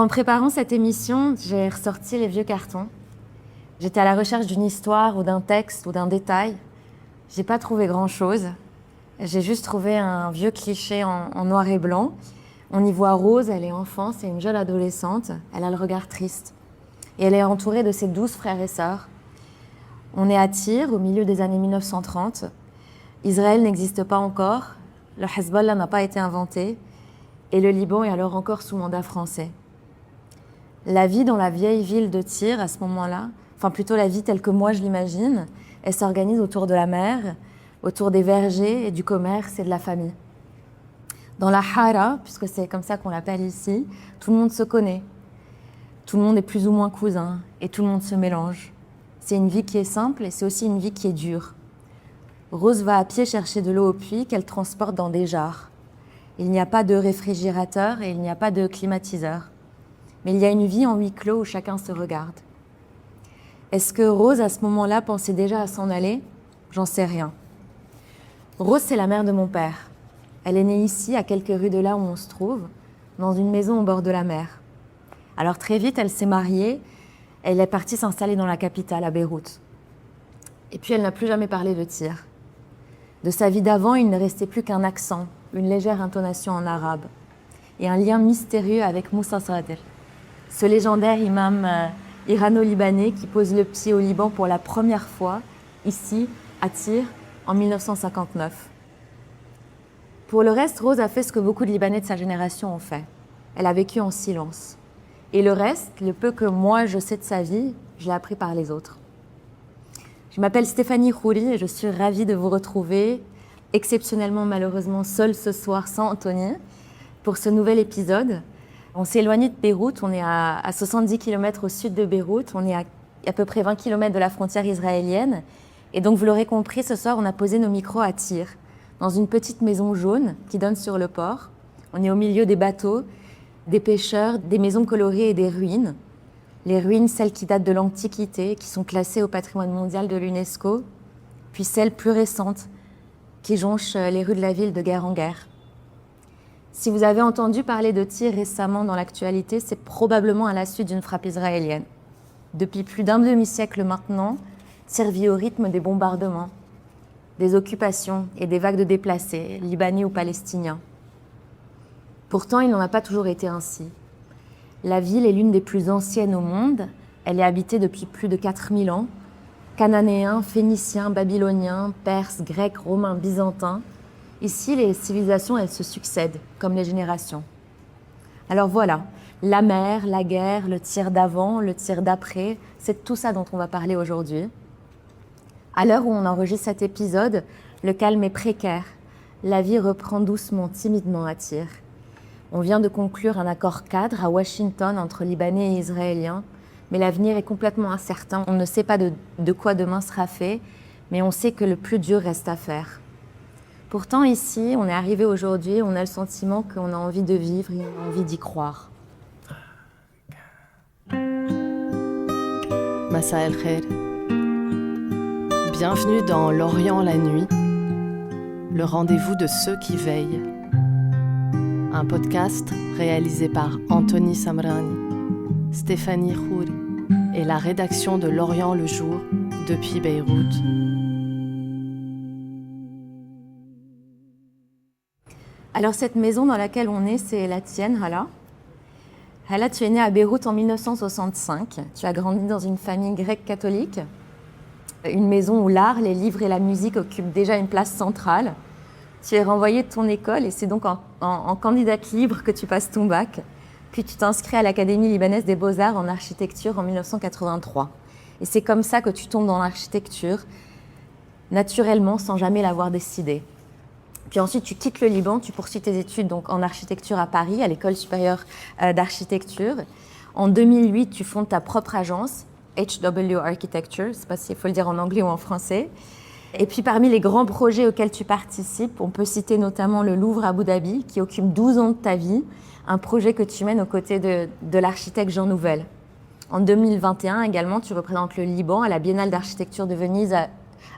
En préparant cette émission, j'ai ressorti les vieux cartons. J'étais à la recherche d'une histoire ou d'un texte ou d'un détail. J'ai pas trouvé grand-chose. J'ai juste trouvé un vieux cliché en noir et blanc. On y voit Rose, elle est enfant, c'est une jeune adolescente. Elle a le regard triste. Et elle est entourée de ses 12 frères et sœurs. On est à Tyr, au milieu des années 1930. Israël n'existe pas encore. Le Hezbollah n'a pas été inventé. Et le Liban est alors encore sous mandat français. La vie dans la vieille ville de Tyr, à ce moment-là, enfin plutôt la vie telle que moi je l'imagine, elle s'organise autour de la mer, autour des vergers et du commerce et de la famille. Dans la Hara, puisque c'est comme ça qu'on l'appelle ici, tout le monde se connaît. Tout le monde est plus ou moins cousin et tout le monde se mélange. C'est une vie qui est simple et c'est aussi une vie qui est dure. Rose va à pied chercher de l'eau au puits qu'elle transporte dans des jarres. Il n'y a pas de réfrigérateur et il n'y a pas de climatiseur. Mais il y a une vie en huis clos où chacun se regarde. Est-ce que Rose, à ce moment-là, pensait déjà à s'en aller ? J'en sais rien. Rose, c'est la mère de mon père. Elle est née ici, à quelques rues de là où on se trouve, dans une maison au bord de la mer. Alors très vite, elle s'est mariée. Elle est partie s'installer dans la capitale, à Beyrouth. Et puis, elle n'a plus jamais parlé de Tyr. De sa vie d'avant, il ne restait plus qu'un accent, une légère intonation en arabe, et un lien mystérieux avec Moussa Sadr, ce légendaire imam irano-libanais qui pose le pied au Liban pour la première fois, ici, à Tyr, en 1959. Pour le reste, Rose a fait ce que beaucoup de Libanais de sa génération ont fait. Elle a vécu en silence. Et le reste, le peu que moi je sais de sa vie, je l'ai appris par les autres. Je m'appelle Stéphanie Khouri et je suis ravie de vous retrouver, exceptionnellement malheureusement seule ce soir sans Anthony, pour ce nouvel épisode. On s'est éloigné de Beyrouth, on est à 70 km au sud de Beyrouth, on est à peu près 20 km de la frontière israélienne. Et donc vous l'aurez compris, ce soir on a posé nos micros à Tyr, dans une petite maison jaune qui donne sur le port. On est au milieu des bateaux, des pêcheurs, des maisons colorées et des ruines. Les ruines, celles qui datent de l'Antiquité, qui sont classées au patrimoine mondial de l'UNESCO, puis celles plus récentes, qui jonchent les rues de la ville de guerre en guerre. Si vous avez entendu parler de Tyr récemment dans l'actualité, c'est probablement à la suite d'une frappe israélienne. Depuis plus d'un demi-siècle maintenant, Tyr vit au rythme des bombardements, des occupations et des vagues de déplacés, libanais ou palestiniens. Pourtant, il n'en a pas toujours été ainsi. La ville est l'une des plus anciennes au monde. Elle est habitée depuis plus de 4000 ans. Cananéens, Phéniciens, Babyloniens, Perses, Grecs, Romains, Byzantins. Ici, les civilisations, elles se succèdent, comme les générations. Alors voilà, la mer, la guerre, le Tyr d'avant, le Tyr d'après, c'est tout ça dont on va parler aujourd'hui. À l'heure où on enregistre cet épisode, le calme est précaire. La vie reprend doucement, timidement à Tyr. On vient de conclure un accord cadre à Washington entre Libanais et Israéliens, mais l'avenir est complètement incertain. On ne sait pas de quoi demain sera fait, mais on sait que le plus dur reste à faire. Pourtant, ici, on est arrivé aujourd'hui, on a le sentiment qu'on a envie de vivre et on a envie d'y croire. Massa el Khair. Bienvenue dans L'Orient la nuit, le rendez-vous de ceux qui veillent. Un podcast réalisé par Anthony Samrani, Stéphanie Khouri et la rédaction de L'Orient le jour depuis Beyrouth. Alors cette maison dans laquelle on est, c'est la tienne, Hala. Hala, tu es née à Beyrouth en 1965. Tu as grandi dans une famille grecque catholique. Une maison où l'art, les livres et la musique occupent déjà une place centrale. Tu es renvoyée de ton école et c'est donc en candidate libre que tu passes ton bac. Puis tu t'inscris à l'Académie libanaise des beaux-arts en architecture en 1983. Et c'est comme ça que tu tombes dans l'architecture, naturellement, sans jamais l'avoir décidé. Puis ensuite, tu quittes le Liban, tu poursuis tes études donc, en architecture à Paris, à l'École supérieure d'architecture. En 2008, tu fondes ta propre agence, HW Architecture, je ne sais pas s'il faut le dire en anglais ou en français. Et puis parmi les grands projets auxquels tu participes, on peut citer notamment le Louvre Abu Dhabi, qui occupe 12 ans de ta vie, un projet que tu mènes aux côtés de l'architecte Jean Nouvel. En 2021 également, tu représentes le Liban à la Biennale d'architecture de Venise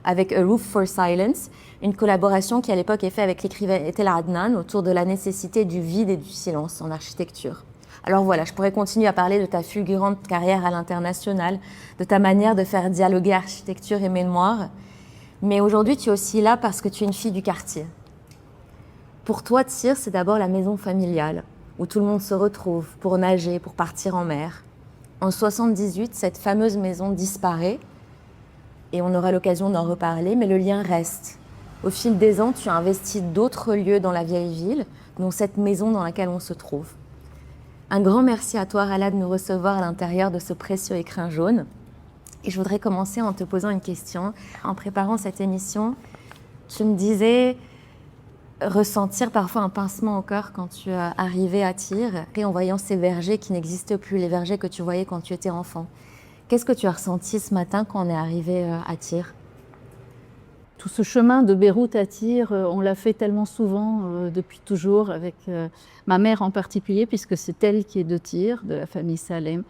avec A Roof for Silence, une collaboration qui à l'époque est faite avec l'écrivain Etel Adnan autour de la nécessité du vide et du silence en architecture. Alors voilà, je pourrais continuer à parler de ta fulgurante carrière à l'international, de ta manière de faire dialoguer architecture et mémoire. Mais aujourd'hui, tu es aussi là parce que tu es une fille du quartier. Pour toi, Tyr, c'est d'abord la maison familiale, où tout le monde se retrouve pour nager, pour partir en mer. En 78, cette fameuse maison disparaît, et on aura l'occasion d'en reparler, mais le lien reste. Au fil des ans, tu as investi d'autres lieux dans la vieille ville, dont cette maison dans laquelle on se trouve. Un grand merci à toi, Rala, de nous recevoir à l'intérieur de ce précieux écrin jaune. Et je voudrais commencer en te posant une question. En préparant cette émission, tu me disais ressentir parfois un pincement au cœur quand tu arrivais à Tyr et en voyant ces vergers qui n'existent plus, les vergers que tu voyais quand tu étais enfant. Qu'est-ce que tu as ressenti ce matin quand on est arrivé à Tyr? Tout ce chemin de Beyrouth à Tyr, on l'a fait tellement souvent depuis toujours, avec ma mère en particulier, puisque c'est elle qui est de Tyr, de la famille Salem.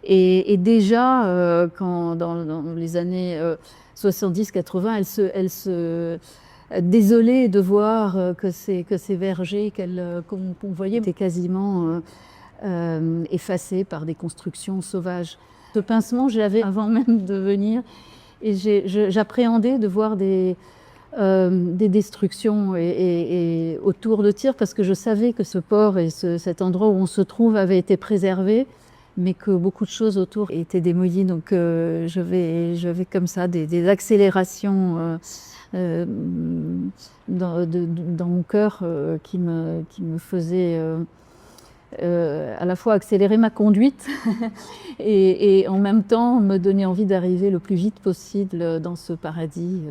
Et déjà, quand dans les années 70-80, elle se désolée de voir que ces vergers qu'on voyait étaient quasiment effacés par des constructions sauvages. Ce pincement, je l'avais avant même de venir. Et j'appréhendais de voir des destructions et autour de Tyr, parce que je savais que ce port et cet endroit où on se trouve avait été préservé, mais que beaucoup de choses autour étaient démolies. Donc j'avais comme ça des accélérations dans mon cœur qui me faisaient à la fois accélérer ma conduite et en même temps me donner envie d'arriver le plus vite possible dans ce paradis,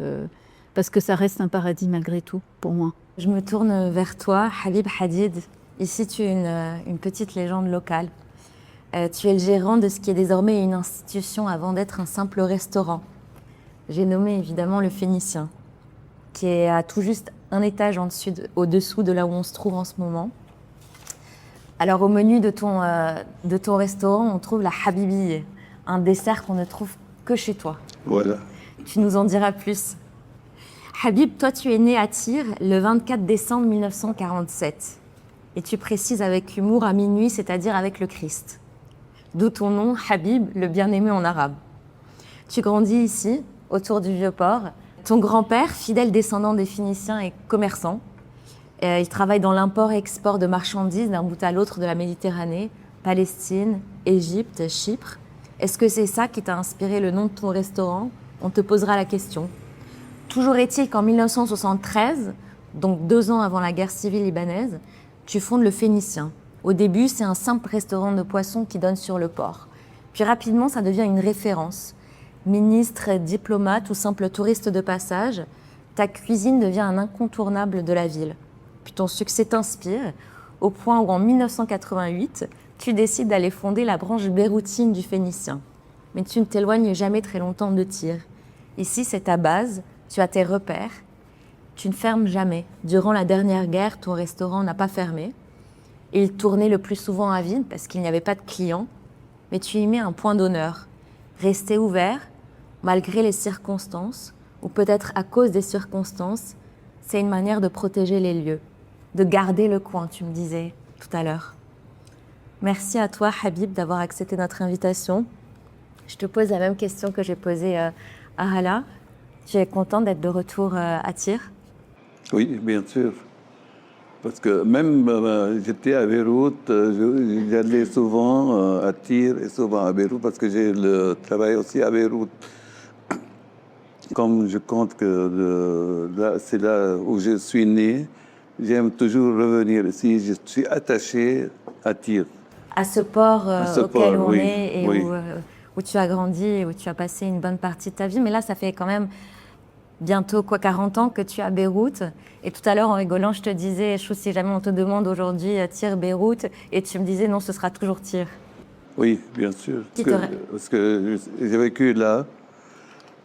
parce que ça reste un paradis malgré tout pour moi. Je me tourne vers toi, Habib Hadid. Ici, tu es une petite légende locale. Tu es le gérant de ce qui est désormais une institution avant d'être un simple restaurant. J'ai nommé évidemment le Phénicien, qui est à tout juste un étage au-dessous de là où on se trouve en ce moment. Alors au menu de ton restaurant, on trouve la Habibi, un dessert qu'on ne trouve que chez toi. Voilà. Tu nous en diras plus. Habib, toi tu es né à Tyr le 24 décembre 1947. Et tu précises avec humour à minuit, c'est-à-dire avec le Christ. D'où ton nom, Habib, le bien-aimé en arabe. Tu grandis ici, autour du Vieux-Port. Ton grand-père, fidèle descendant des Phéniciens, est commerçant. Il travaille dans l'import-export de marchandises d'un bout à l'autre de la Méditerranée, Palestine, Égypte, Chypre. Est-ce que c'est ça qui t'a inspiré le nom de ton restaurant? On te posera la question. Toujours est-il qu'en 1973, donc 2 ans avant la guerre civile libanaise, tu fondes le Phénicien. Au début, c'est un simple restaurant de poissons qui donne sur le port. Puis rapidement, ça devient une référence. Ministre, diplomate ou simple touriste de passage, ta cuisine devient un incontournable de la ville. Puis ton succès t'inspire, au point où en 1988, tu décides d'aller fonder la branche beyroutine du Phénicien. Mais tu ne t'éloignes jamais très longtemps de Tyr. Ici, c'est ta base, tu as tes repères. Tu ne fermes jamais. Durant la dernière guerre, ton restaurant n'a pas fermé. Il tournait le plus souvent à vide parce qu'il n'y avait pas de clients. Mais tu y mets un point d'honneur. Rester ouvert, malgré les circonstances, ou peut-être à cause des circonstances, c'est une manière de protéger les lieux, de garder le coin, tu me disais tout à l'heure. Merci à toi, Habib, d'avoir accepté notre invitation. Je te pose la même question que j'ai posée à Hala. Tu es content d'être de retour à Tyr? Oui, bien sûr. Parce que même j'étais à Beyrouth, j'allais souvent à Tyr et souvent à Beyrouth parce que j'ai le travail aussi à Beyrouth. Comme je compte que c'est là où je suis né, j'aime toujours revenir ici. Je suis attaché à Tyr. À ce port auquel on oui, est et oui. où tu as grandi et où tu as passé une bonne partie de ta vie. Mais là, ça fait quand même bientôt 40 ans que tu es à Beyrouth. Et tout à l'heure, en rigolant, je te disais, si jamais on te demande aujourd'hui Tyr, Beyrouth, et tu me disais non, ce sera toujours Tyr. Oui, bien sûr. Parce que j'ai vécu là.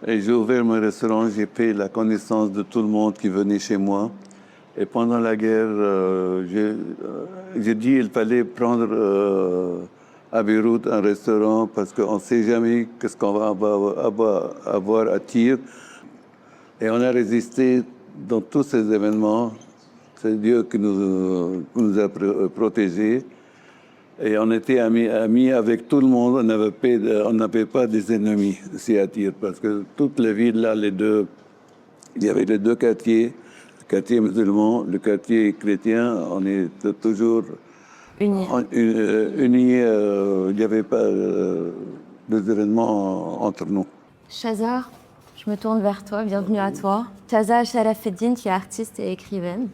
Et j'ai ouvert mon restaurant, j'ai fait la connaissance de tout le monde qui venait chez moi. Et pendant la guerre, j'ai dit qu'il fallait prendre à Beyrouth un restaurant parce qu'on ne sait jamais qu'est-ce qu'on va avoir à Tyr. Et on a résisté dans tous ces événements. C'est Dieu qui nous a protégés. Et on était amis avec tout le monde. On n'avait pas des ennemis ici à Tyr, parce que toutes les villes, là, il y avait les deux quartiers, le quartier musulman, le quartier chrétien. On était toujours Unis. Unis. Il n'y avait pas de événements entre nous. Shazar, je me tourne vers toi, bienvenue à toi. Shazar Sharafeddin, tu es artiste et écrivaine.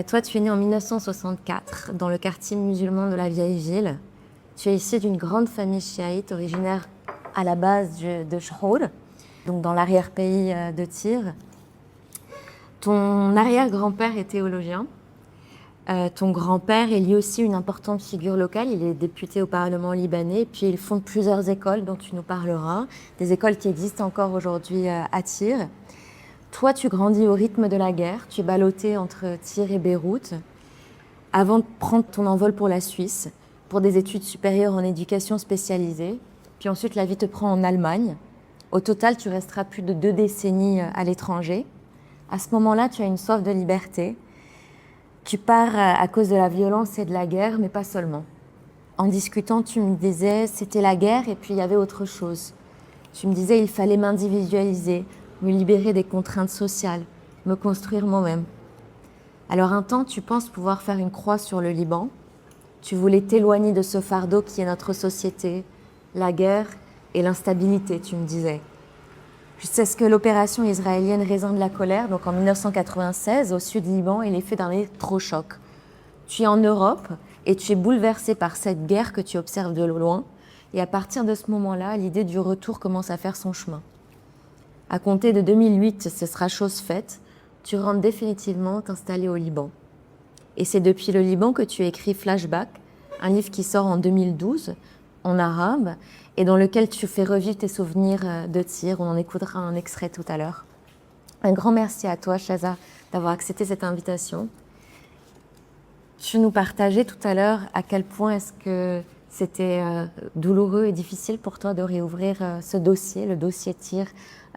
Toi, tu es née en 1964 dans le quartier musulman de la Vieille Ville. Tu es issue d'une grande famille chiite originaire à la base de Shhour, donc dans l'arrière-pays de Tyr. Ton arrière-grand-père est théologien. Ton grand-père est lui aussi une importante figure locale. Il est député au Parlement libanais. Puis il fonde plusieurs écoles dont tu nous parleras, des écoles qui existent encore aujourd'hui à Tyr. Toi, tu grandis au rythme de la guerre. Tu es ballotté entre Tyr et Beyrouth avant de prendre ton envol pour la Suisse, pour des études supérieures en éducation spécialisée. Puis ensuite, la vie te prend en Allemagne. Au total, tu resteras plus de 2 décennies à l'étranger. À ce moment-là, tu as une soif de liberté. Tu pars à cause de la violence et de la guerre, mais pas seulement. En discutant, tu me disais, c'était la guerre et puis il y avait autre chose. Tu me disais, il fallait m'individualiser, me libérer des contraintes sociales, me construire moi-même. Alors un temps, tu penses pouvoir faire une croix sur le Liban. Tu voulais t'éloigner de ce fardeau qui est notre société, la guerre et l'instabilité, tu me disais. Jusqu'à ce que l'opération israélienne Raisin de la colère, donc en 1996, au sud Liban, est l'effet d'un électrochoc. Tu es en Europe et tu es bouleversé par cette guerre que tu observes de loin. Et à partir de ce moment-là, l'idée du retour commence à faire son chemin. À compter de 2008, ce sera chose faite. Tu rentres définitivement t'installer au Liban. Et c'est depuis le Liban que tu écris Flashback, un livre qui sort en 2012, en arabe, et dans lequel tu fais revivre tes souvenirs de Tyr. On en écoutera un extrait tout à l'heure. Un grand merci à toi, Shazar, d'avoir accepté cette invitation. Tu nous partageais tout à l'heure à quel point est-ce que c'était douloureux et difficile pour toi de réouvrir ce dossier, le dossier Tyr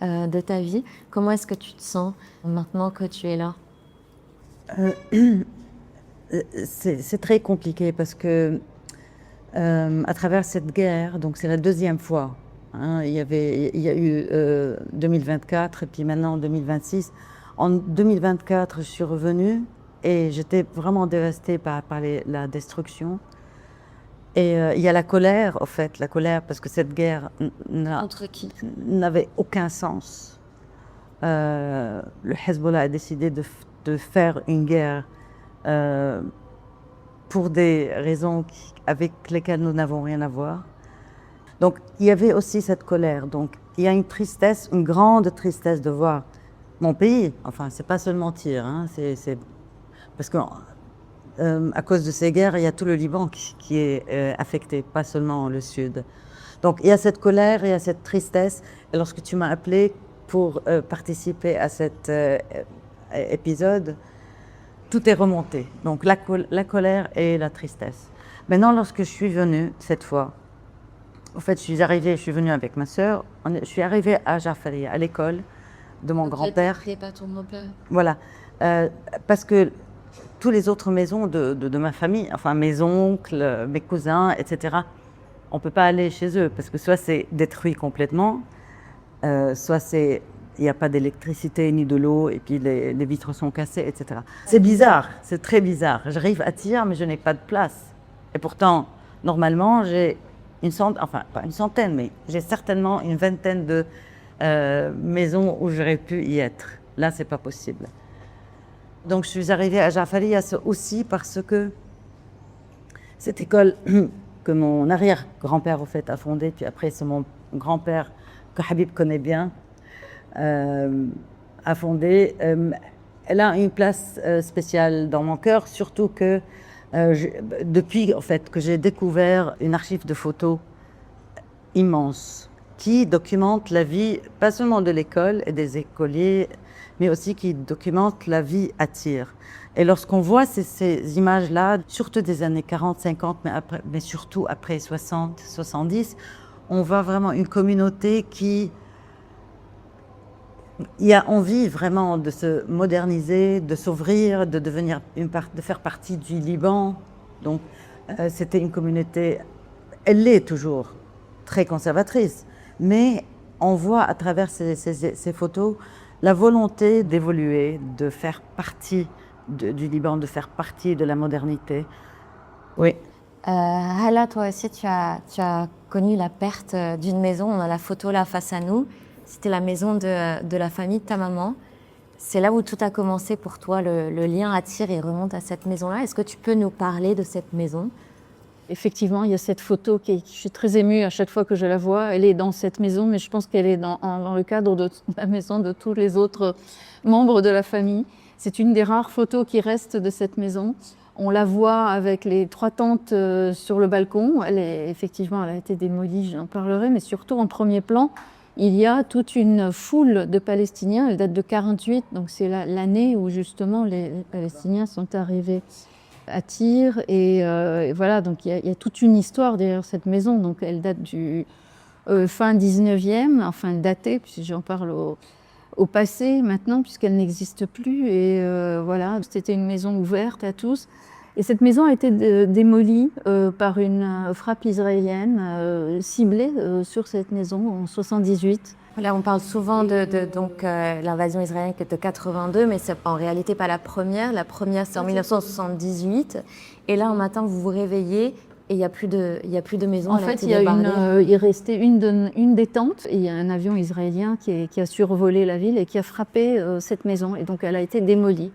de ta vie. Comment est-ce que tu te sens maintenant que tu es là ? C'est très compliqué parce que à travers cette guerre, donc c'est la deuxième fois, hein, il y a eu 2024 et puis maintenant 2026. En 2024, je suis revenue et j'étais vraiment dévastée par la destruction. Et il y a la colère, en fait, la colère parce que cette guerre Entre qui ? n'avait aucun sens. Le Hezbollah a décidé de faire une guerre pour des raisons avec lesquelles nous n'avons rien à voir. Donc il y avait aussi cette colère. Donc il y a une tristesse, une grande tristesse de voir mon pays. Enfin, c'est pas seulement Tyr, hein, c'est parce que à cause de ces guerres, il y a tout le Liban qui est affecté, pas seulement le sud. Donc il y a cette colère, il y a cette tristesse. Et lorsque tu m'as appelé pour participer à cet épisode, tout est remonté. Donc la colère et la tristesse. Maintenant, lorsque je suis venue cette fois, en fait, je suis venue avec ma sœur. Je suis arrivée à Jafariya, à l'école de mon grand-père. Pas ton grand-père. Voilà, parce que toutes les autres maisons de ma famille, enfin mes oncles, mes cousins, etc., on ne peut pas aller chez eux parce que soit c'est détruit complètement, soit il n'y a pas d'électricité ni de l'eau et puis les vitres sont cassées, etc. C'est bizarre, c'est très bizarre. J'arrive à Tyr mais je n'ai pas de place. Et pourtant, normalement, j'ai enfin pas une centaine, mais j'ai certainement une vingtaine de maisons où j'aurais pu y être. Là, c'est pas possible. Donc, je suis arrivée à Jafariya aussi parce que cette école que mon arrière-grand-père, au fait, a fondée, puis après, c'est mon grand-père, que Habib connaît bien, a fondée. Elle a une place spéciale dans mon cœur, surtout que depuis, en fait, que j'ai découvert une archive de photos immense qui documente la vie, pas seulement de l'école et des écoliers, mais aussi qui documente la vie à Tyr. Et lorsqu'on voit ces images-là, surtout des années 40, 50, mais surtout après 60, 70, on voit vraiment une communauté qui a envie vraiment de se moderniser, de s'ouvrir, de devenir de faire partie du Liban. Donc, C'était une communauté, elle l'est toujours, très conservatrice, mais on voit à travers ces photos la volonté d'évoluer, de faire partie du Liban, de faire partie de la modernité. Oui. Hala, toi aussi, tu as connu la perte d'une maison. On a la photo là face à nous. C'était la maison de la famille de ta maman. C'est là où tout a commencé pour toi. Le lien attire et remonte à cette maison-là. Est-ce que tu peux nous parler de cette maison ? Effectivement, il y a cette photo je suis très émue à chaque fois que je la vois. Elle est dans cette maison, mais je pense qu'elle est dans le cadre de la maison de tous les autres membres de la famille. C'est une des rares photos qui restent de cette maison. On la voit avec les 3 tantes sur le balcon. Effectivement, elle a été démolie, j'en parlerai, mais surtout en premier plan, il y a toute une foule de Palestiniens. Elle date de 1948, donc c'est l'année où justement les Palestiniens sont arrivés à Tyr. Et voilà, donc il y a toute une histoire derrière cette maison. Donc elle date du fin 19e, enfin datée, puisque j'en parle au passé maintenant, puisqu'elle n'existe plus. Et voilà, c'était une maison ouverte à tous. Et cette maison a été démolie par une frappe israélienne ciblée sur cette maison en 1978. Là, on parle souvent de l'invasion israélienne qui est de 82, mais c'est en réalité pas la première. La première, c'est en 1978. Et là, un matin, vous vous réveillez et il n'y a plus de maison. En fait, il restait une des tentes et il y a un avion israélien qui a survolé la ville et qui a frappé cette maison. Et donc, elle a été démolie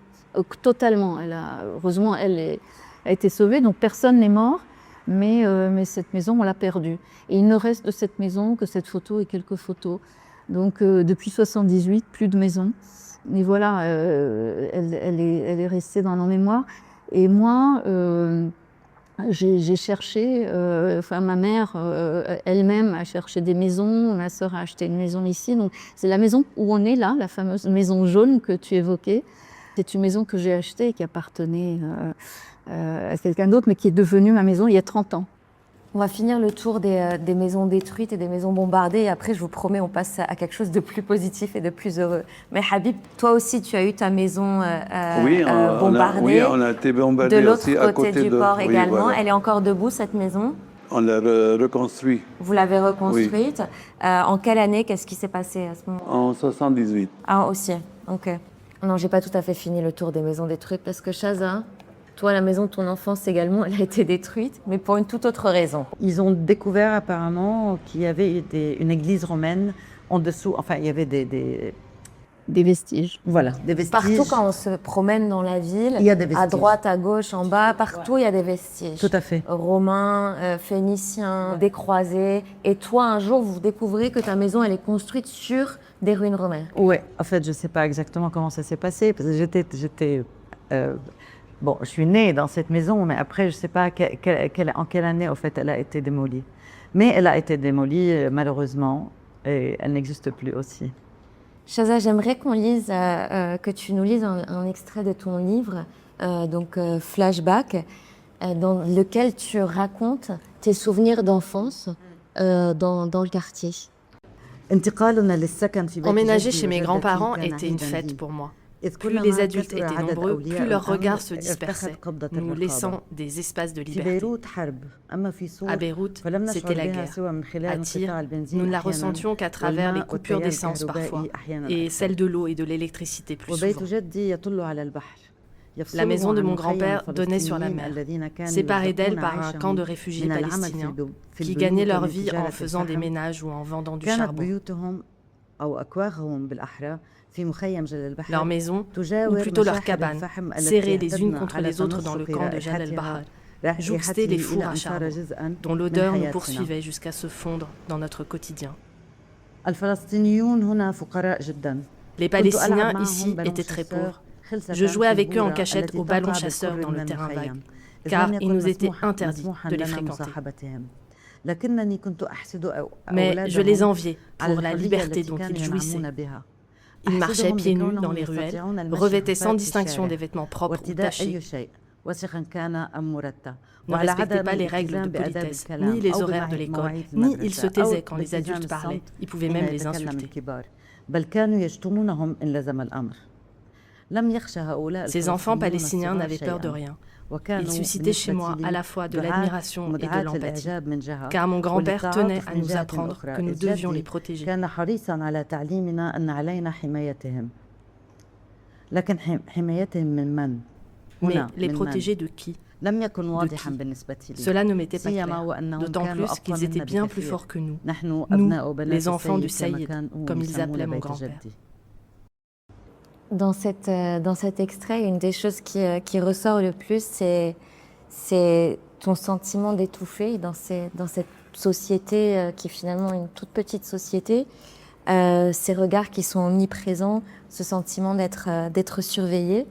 totalement. Heureusement, elle a été sauvée, donc personne n'est mort. Mais cette maison, on l'a perdue. Et il ne reste de cette maison que cette photo et quelques photos. Donc, depuis 1978, plus de maison. Mais voilà, elle est restée dans nos mémoires. Et moi, j'ai cherché, ma mère elle-même a cherché des maisons, ma sœur a acheté une maison ici. Donc, c'est la maison où on est là, la fameuse maison jaune que tu évoquais. C'est une maison que j'ai achetée et qui appartenait à quelqu'un d'autre, mais qui est devenue ma maison il y a 30 ans. On va finir le tour des maisons détruites et des maisons bombardées. Et après, je vous promets, on passe à quelque chose de plus positif et de plus heureux. Mais Habib, toi aussi, tu as eu ta maison bombardée. On a été bombardé de aussi à côté du port également. Oui, voilà. Elle est encore debout, cette maison? On l'a reconstruit. Vous l'avez reconstruite. Oui. En quelle année? Qu'est-ce qui s'est passé à ce moment? En 78. Ah, aussi. Ok. Non, j'ai pas tout à fait fini le tour des maisons détruites parce que Chaza, toi, la maison de ton enfance également, elle a été détruite, mais pour une toute autre raison. Ils ont découvert apparemment qu'il y avait une église romaine en dessous. Enfin, il y avait des vestiges. Voilà, des vestiges. Partout quand on se promène dans la ville, il y a des vestiges. À droite, à gauche, en bas, partout il y a des vestiges. Tout à fait. Romains, phéniciens, des croisés. Et toi, un jour, vous découvrez que ta maison, elle est construite sur des ruines romaines. Oui, en fait, je ne sais pas exactement comment ça s'est passé, parce que bon, je suis née dans cette maison, mais après, je ne sais pas en quelle année, en fait, elle a été démolie. Mais elle a été démolie, malheureusement, et elle n'existe plus aussi. Chaza, j'aimerais que tu nous lises un extrait de ton livre, Flashback, dans lequel tu racontes tes souvenirs d'enfance dans le quartier. Emménager chez mes grands-parents était une fête pour moi. Plus les adultes étaient nombreux, plus leurs regards se dispersaient, nous laissant des espaces de liberté. À Beyrouth, c'était la guerre. À Tyr, nous ne la ressentions qu'à travers les coupures d'essence parfois, et celles de l'eau et de l'électricité plus souvent. La maison de mon grand-père donnait sur la mer, séparée d'elle par un camp de réfugiés palestiniens qui gagnaient leur vie en faisant des ménages ou en vendant du charbon. Leur maison, ou plutôt leur cabane, serrées les unes contre les autres dans le camp de Jal el-Bahar, jouxtaient les fours à charbon, dont l'odeur nous poursuivait jusqu'à se fondre dans notre quotidien. Les Palestiniens ici étaient très pauvres. Je jouais avec eux en cachette au ballon chasseur dans le terrain vague, car il nous était interdit de les fréquenter. Mais je les enviais pour la liberté dont ils jouissaient. Ils marchaient pieds nus dans les ruelles, revêtaient sans distinction des vêtements propres ou tachés, ne respectaient pas les règles de politesse, ni les horaires de l'école, ni ils se taisaient quand les adultes parlaient. Ils pouvaient même les insulter. Ces enfants palestiniens n'avaient peur de rien. Il suscitait chez moi à la fois de l'admiration et de l'empathie, car mon grand-père tenait à nous apprendre que nous devions les protéger. Mais les protéger de qui ? Cela ne m'était pas clair, d'autant plus qu'ils étaient bien plus forts que nous, les enfants du Saïd, comme ils appelaient mon grand-père. Dans cet extrait, une des choses qui ressort le plus, c'est ton sentiment d'étouffer dans cette société qui est finalement une toute petite société. Ces regards qui sont omniprésents, ce sentiment d'être surveillé.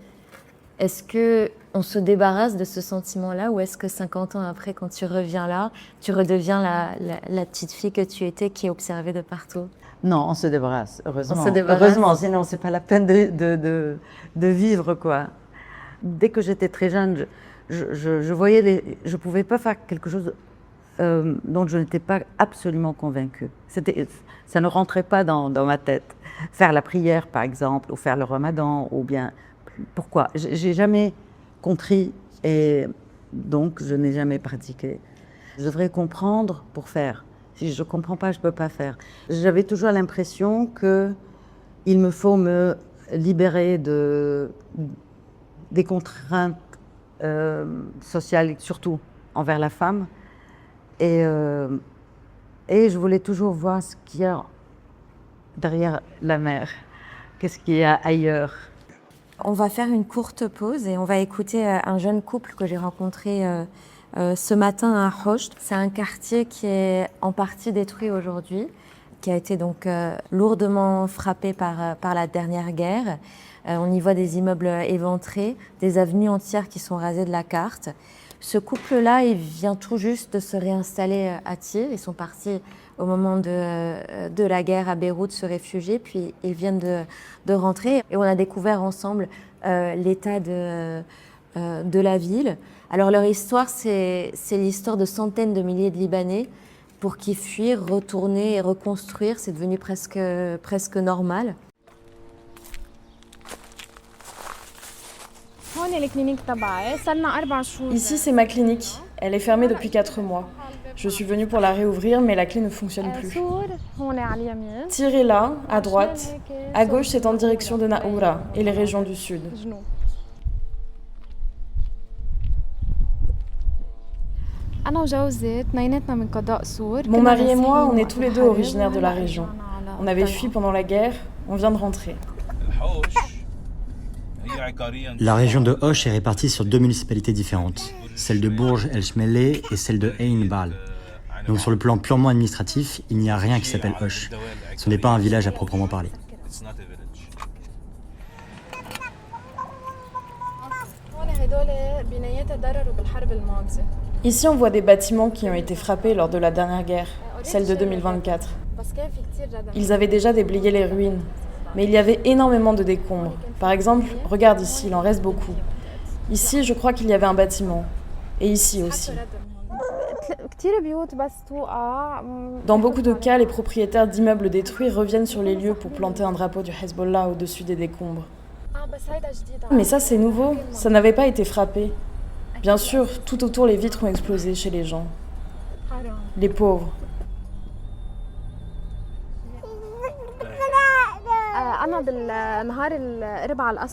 Est-ce qu'on se débarrasse de ce sentiment-là ou est-ce que 50 ans après, quand tu reviens là, tu redeviens la petite fille que tu étais qui est observée de partout ? Non, on se débarrasse, heureusement. On se débarrasse. Heureusement, sinon c'est pas la peine de vivre, quoi. Dès que j'étais très jeune, je voyais je pouvais pas faire quelque chose dont je n'étais pas absolument convaincue. Ça ne rentrait pas dans ma tête. Faire la prière, par exemple, ou faire le ramadan, ou bien... Pourquoi ? J'ai jamais compris et donc je n'ai jamais pratiqué. Je devrais comprendre pour faire. Si je ne comprends pas, je ne peux pas faire. J'avais toujours l'impression qu'il me faut me libérer des contraintes sociales, surtout envers la femme. Et je voulais toujours voir ce qu'il y a derrière la mer. Qu'est-ce qu'il y a ailleurs ? On va faire une courte pause et on va écouter un jeune couple que j'ai rencontré ce matin à Khost. C'est un quartier qui est en partie détruit aujourd'hui, qui a été donc lourdement frappé par la dernière guerre. On y voit des immeubles éventrés, des avenues entières qui sont rasées de la carte. Ce couple-là, il vient tout juste de se réinstaller à Tyr. Ils sont partis au moment de la guerre à Beyrouth se réfugier, puis ils viennent de rentrer. Et on a découvert ensemble l'état de la ville. Alors leur histoire, c'est l'histoire de centaines de milliers de Libanais pour qui fuir, retourner et reconstruire, c'est devenu presque normal. Ici, c'est ma clinique. Elle est fermée depuis 4 mois. Je suis venue pour la réouvrir, mais la clé ne fonctionne plus. Tirez là, à droite. À gauche, c'est en direction de Naoura et les régions du sud. Mon mari et moi, on est tous les deux originaires de la région. On avait fui pendant la guerre, on vient de rentrer. La région de Hoche est répartie sur 2 municipalités différentes, celle de Bourj el-Chmellé et celle de Ain Bal. Donc sur le plan purement administratif, il n'y a rien qui s'appelle Hoche. Ce n'est pas un village à proprement parler. Ici, on voit des bâtiments qui ont été frappés lors de la dernière guerre, celle de 2024. Ils avaient déjà déblayé les ruines, mais il y avait énormément de décombres. Par exemple, regarde ici, il en reste beaucoup. Ici, je crois qu'il y avait un bâtiment. Et ici aussi. Dans beaucoup de cas, les propriétaires d'immeubles détruits reviennent sur les lieux pour planter un drapeau du Hezbollah au-dessus des décombres. Mais ça, c'est nouveau. Ça n'avait pas été frappé. Bien sûr, tout autour, les vitres ont explosé chez les gens. Les pauvres.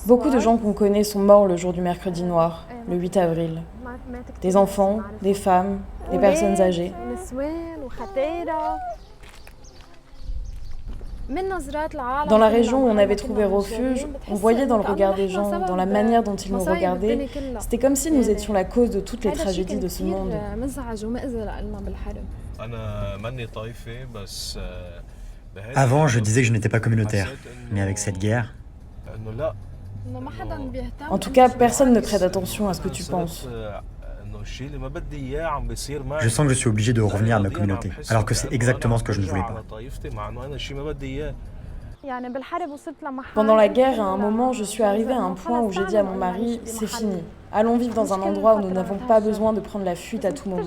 Beaucoup de gens qu'on connaît sont morts le jour du mercredi noir, le 8 avril. Des enfants, des femmes, des personnes âgées. Dans la région où on avait trouvé refuge, on voyait dans le regard des gens, dans la manière dont ils nous regardaient, c'était comme si nous étions la cause de toutes les tragédies de ce monde. Avant, je disais que je n'étais pas communautaire, mais avec cette guerre... En tout cas, personne ne prête attention à ce que tu penses. Je sens que je suis obligé de revenir à ma communauté, alors que c'est exactement ce que je ne voulais pas. Pendant la guerre, à un moment, je suis arrivée à un point où j'ai dit à mon mari, c'est fini. Allons vivre dans un endroit où nous n'avons pas besoin de prendre la fuite à tout moment.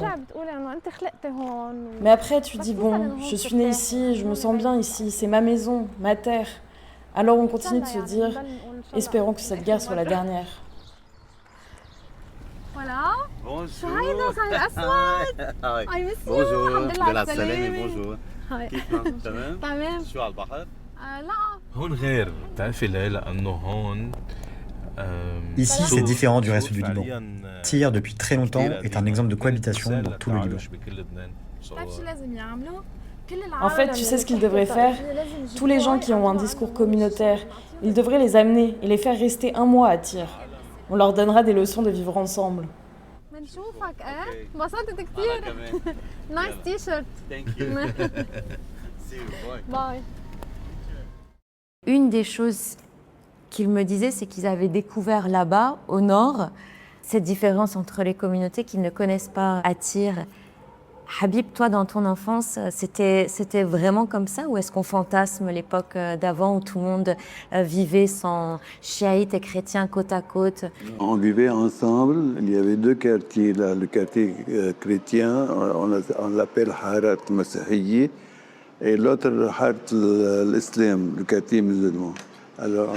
Mais après, tu dis, bon, je suis née ici, je me sens bien ici, c'est ma maison, ma terre. Alors on continue de se dire, espérons que cette guerre soit la dernière. Voilà. Bonjour. I miss you. Bonjour. الحمد لله على على السلامة. السلامة. bonjour. هاي. كيفك؟ تمام؟ تمام. شو على البحر؟ لا. هون غير بتعرفي ليه؟ لأنه هون Ici, c'est différent du reste du Liban. Tyr, depuis très longtemps, est un exemple de cohabitation dans tout le Liban. بتعرف شو لازم يعملوا؟ En fait, tu sais ce qu'ils devraient faire? Tous les gens qui ont un discours communautaire, ils devraient les amener et les faire rester un mois à Tyr. On leur donnera des leçons de vivre ensemble. بنشوفك انبسطت كثير. نايس تي شيرت. Thank you. See you. Bye. باي. Une des choses qu'ils me disaient, c'est qu'ils avaient découvert là-bas, au nord, cette différence entre les communautés qu'ils ne connaissent pas à Tyr. Habib, toi, dans ton enfance, c'était vraiment comme ça, ou est-ce qu'on fantasme l'époque d'avant où tout le monde vivait sans chiites et chrétiens côte à côte? On vivait ensemble, il y avait deux quartiers là, le quartier chrétien, on l'appelle Harat Masihiyyi, et l'autre Harat l'Islam, le quartier musulman. Alors,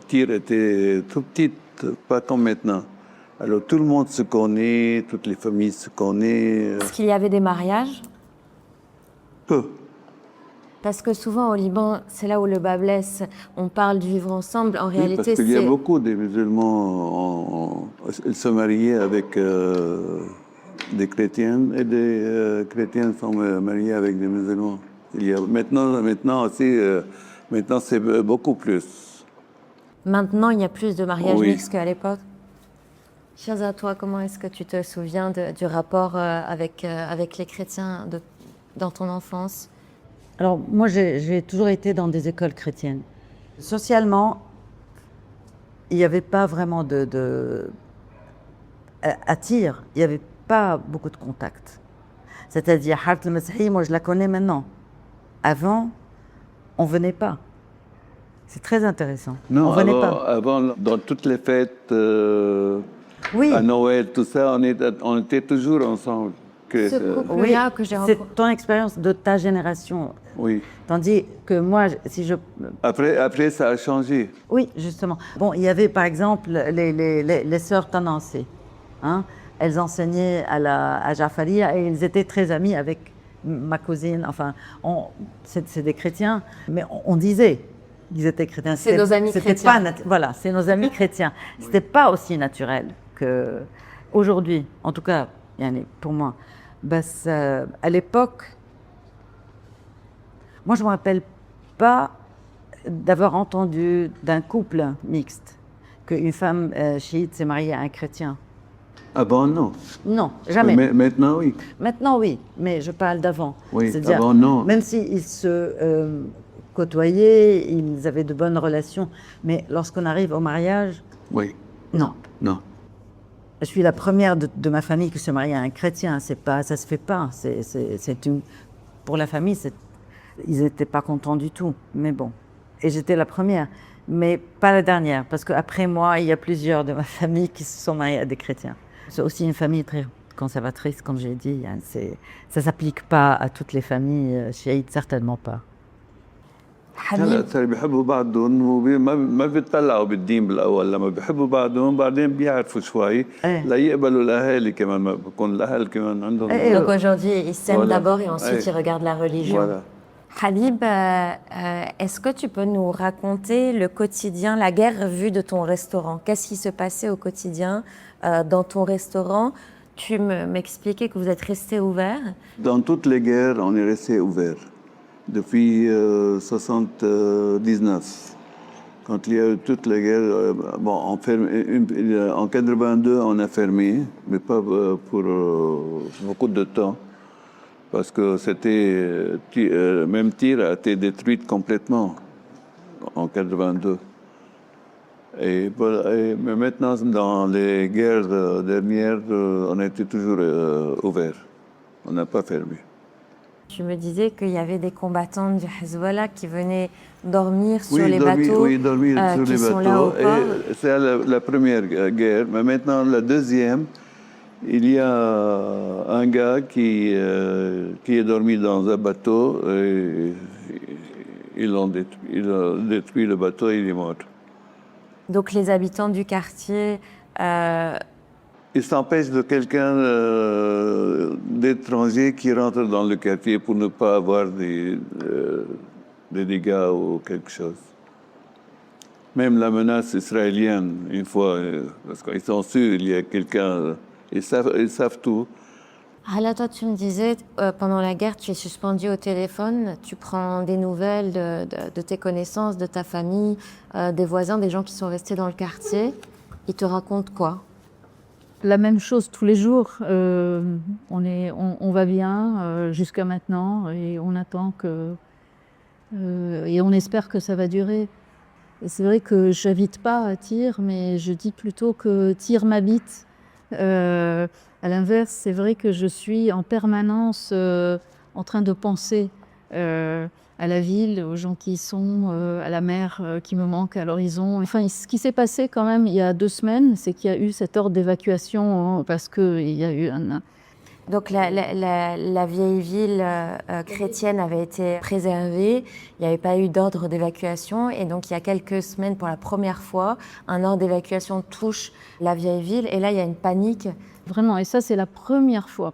Tyr était tout petite, pas comme maintenant. Alors tout le monde se connaît, toutes les familles se connaissent. Est-ce qu'il y avait des mariages? Peu. Parce que souvent au Liban, c'est là où le bas blesse, on parle du vivre ensemble, en Oui, réalité parce qu'il y a c'est... beaucoup de musulmans, ils se mariaient avec des chrétiennes et des chrétiens sont mariés avec des musulmans. Il y a maintenant aussi, maintenant c'est beaucoup plus. Maintenant, il y a plus de mariages Oui. mixtes qu'à l'époque. Shaza, toi, comment est-ce que tu te souviens du rapport avec les chrétiens dans ton enfance? Alors, moi, j'ai toujours été dans des écoles chrétiennes. Socialement, il n'y avait pas vraiment à Tyr, il n'y avait pas beaucoup de contacts. C'est-à-dire, Harat al-Masihiyyi, moi, je la connais maintenant. Avant, on ne venait pas. C'est très intéressant. Non, on venait pas. avant, dans toutes les fêtes, Oui. à Noël, tout ça, on était toujours ensemble. Ce couple-là que j'ai rencontré. C'est ton expérience de ta génération. Oui. Tandis que moi, si je... Après, ça a changé. Oui, justement. Bon, il y avait par exemple les sœurs Tanancé. Hein? Elles enseignaient à Jafaria et elles étaient très amies avec ma cousine. Enfin, c'est des chrétiens, mais on disait qu'ils étaient chrétiens. C'est nos amis chrétiens. Voilà, c'est nos amis chrétiens. C'était pas aussi naturel qu'aujourd'hui, en tout cas, pour moi. À l'époque, moi je ne me rappelle pas d'avoir entendu d'un couple mixte qu'une femme chiite s'est mariée à un chrétien. Ah bon, non. Non, jamais. Mais maintenant, oui. Maintenant, oui, mais je parle d'avant. Oui, C'est-à-dire, avant, non. même s'ils se côtoyaient, ils avaient de bonnes relations, mais lorsqu'on arrive au mariage, Oui. non. Non. Je suis la première de ma famille qui se marie à un chrétien. Ça se fait pas. Pour la famille, ils n'étaient pas contents du tout. Mais bon. Et j'étais la première, mais pas la dernière, parce qu'après moi, il y a plusieurs de ma famille qui se sont mariés à des chrétiens. C'est aussi une famille très conservatrice, comme j'ai dit. Ça ne s'applique pas à toutes les familles chiites, certainement pas. هلا صار بيحبوا بعضهم وما بيطلعوا بالدين بالاول لما بيحبوا بعضهم بعدين بيعرفوا شوي ليقبلوا الاهالي كمان ما بكون الاهل كمان عندهم. Donc aujourd'hui, ils s'aiment Voilà. d'abord et ensuite ils regardent la religion. Voilà. Habib, est-ce que tu peux nous raconter le quotidien, la guerre vue de ton restaurant? Qu'est-ce qui se passait au quotidien dans ton restaurant? Tu m'expliquais que vous êtes resté ouvert. Dans toutes les guerres, on est resté ouvert. Depuis 79. Quand il y a eu toutes les guerres, on ferme, en 82, on a fermé, mais pas pour beaucoup de temps. Parce que même Tyr a été détruite complètement en 82. Mais maintenant, dans les guerres dernières, on était toujours ouvert. On n'a pas fermé. Tu me disais qu'il y avait des combattants du Hezbollah qui venaient dormir sur les bateaux. Oui, dormir sur les bateaux. C'est la première guerre. Mais maintenant, la deuxième, il y a un gars qui est dormi dans un bateau. Et ils ont détruit le bateau et il est mort. Donc les habitants du quartier il s'empêche de quelqu'un d'étranger qui rentre dans le quartier pour ne pas avoir des dégâts ou quelque chose. Même la menace israélienne, une fois, parce qu'ils sont sûrs, il y a quelqu'un, ils savent tout. Hala, toi, tu me disais, pendant la guerre, tu es suspendu au téléphone, tu prends des nouvelles de tes connaissances, de ta famille, des voisins, des gens qui sont restés dans le quartier. Ils te racontent quoi? La même chose tous les jours. On va bien jusqu'à maintenant et on attend et on espère que ça va durer. Et c'est vrai que j'habite pas à Tyr, mais je dis plutôt que Tyr m'habite. À l'inverse, c'est vrai que je suis en permanence en train de penser à la ville, aux gens qui y sont, à la mer qui me manque à l'horizon. Enfin, ce qui s'est passé quand même il y a 2 semaines, c'est qu'il y a eu cet ordre d'évacuation parce qu'il y a eu un... Donc la vieille ville chrétienne avait été préservée, il n'y avait pas eu d'ordre d'évacuation et donc il y a quelques semaines, pour la première fois, un ordre d'évacuation touche la vieille ville et là il y a une panique. Vraiment, et ça c'est la première fois